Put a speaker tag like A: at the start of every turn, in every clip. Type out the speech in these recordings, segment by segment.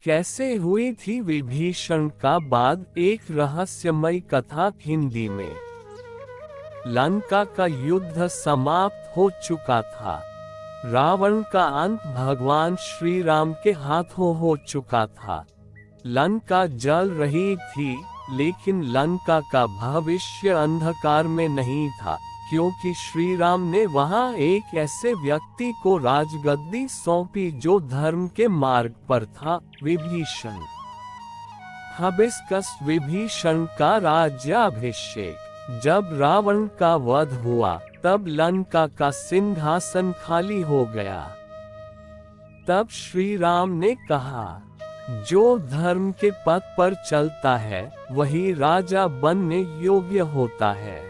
A: कैसे हुई थी विभीषण का बाद एक रहस्यमयी कथा हिंदी में। लंका का युद्ध समाप्त हो चुका था। रावण का अंत भगवान श्री राम के हाथों हो चुका था। लंका जल रही थी, लेकिन लंका का भविष्य अंधकार में नहीं था, क्योंकि श्री राम ने वहां एक ऐसे व्यक्ति को राजगद्दी सौंपी जो धर्म के मार्ग पर था, विभीषण। हिबिस्कस विभीषण का राज्याभिषेक। जब रावण का वध हुआ, तब लंका का सिंहासन खाली हो गया। तब श्री राम ने कहा, जो धर्म के पथ पर चलता है वही राजा बनने योग्य होता है।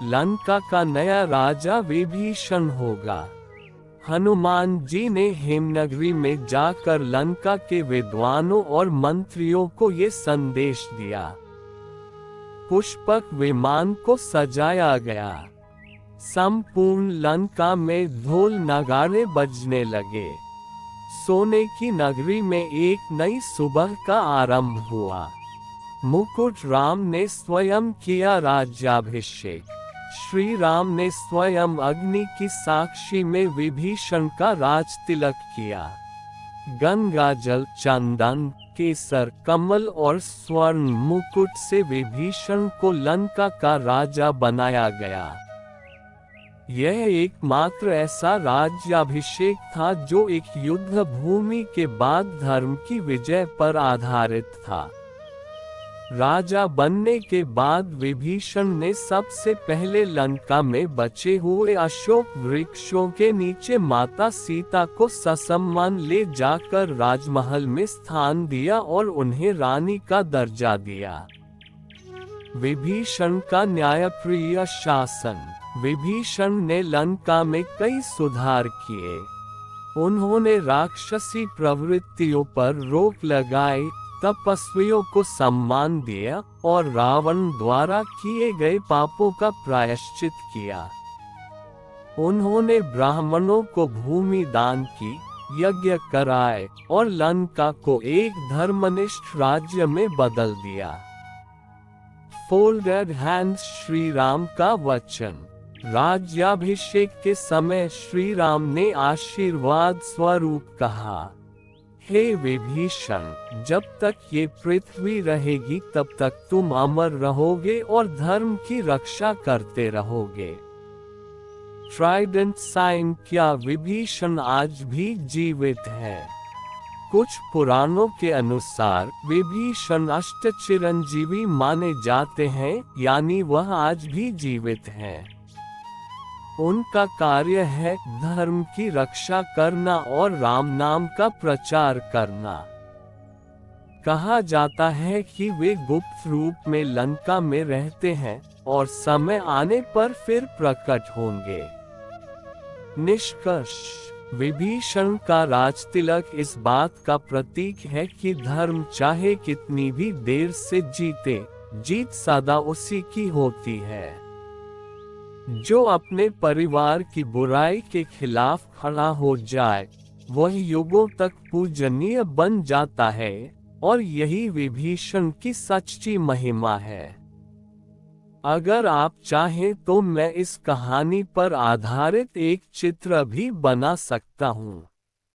A: लंका का नया राजा विभीषण होगा। हनुमान जी ने हेमनगरी में जाकर लंका के विद्वानों और मंत्रियों को ये संदेश दिया। पुष्पक विमान को सजाया गया। संपूर्ण लंका में ढोल नगाड़े बजने लगे। सोने की नगरी में एक नई सुबह का आरंभ हुआ। मुकुट राम ने स्वयं किया राज्याभिषेक। श्री राम ने स्वयं अग्नि की साक्षी में विभीषण का राज तिलक किया। गंगाजल, चंदन, केसर, कमल और स्वर्ण मुकुट से विभीषण को लंका का राजा बनाया गया। यह एकमात्र ऐसा राज्याभिषेक था जो एक युद्ध भूमि के बाद धर्म की विजय पर आधारित था। राजा बनने के बाद विभीषण ने सबसे पहले लंका में बचे हुए अशोक वृक्षों के नीचे माता सीता को ससम्मान ले जाकर राजमहल में स्थान दिया और उन्हें रानी का दर्जा दिया। विभीषण का न्यायप्रिय शासन। विभीषण ने लंका में कई सुधार किए। उन्होंने राक्षसी प्रवृत्तियों पर रोक लगाई, तपस्वियों को सम्मान दिया और रावण द्वारा किए गए पापों का प्रायश्चित किया। उन्होंने ब्राह्मणों को भूमि दान की, यज्ञ कराए और लंका को एक धर्मनिष्ठ राज्य में बदल दिया। Folded hands. श्री राम का वचन। राज्याभिषेक के समय श्री राम ने आशीर्वाद स्वरूप कहा, हे विभीषण, जब तक ये पृथ्वी रहेगी तब तक तुम अमर रहोगे और धर्म की रक्षा करते रहोगे। Trident sign. क्या विभीषण आज भी जीवित है? कुछ पुराणों के अनुसार विभीषण अष्टचिरंजीवी माने जाते हैं, यानी वह आज भी जीवित है। उनका कार्य है धर्म की रक्षा करना और राम नाम का प्रचार करना। कहा जाता है कि वे गुप्त रूप में लंका में रहते हैं और समय आने पर फिर प्रकट होंगे। निष्कर्ष। विभीषण का राजतिलक इस बात का प्रतीक है कि धर्म चाहे कितनी भी देर से जीते, जीत सदा उसी की होती है। जो अपने परिवार की बुराई के खिलाफ खड़ा हो जाए, वह युगों तक पूजनीय बन जाता है, और यही विभीषण की सच्ची महिमा है। अगर आप चाहें तो मैं इस कहानी पर आधारित एक चित्र भी बना सकता हूँ।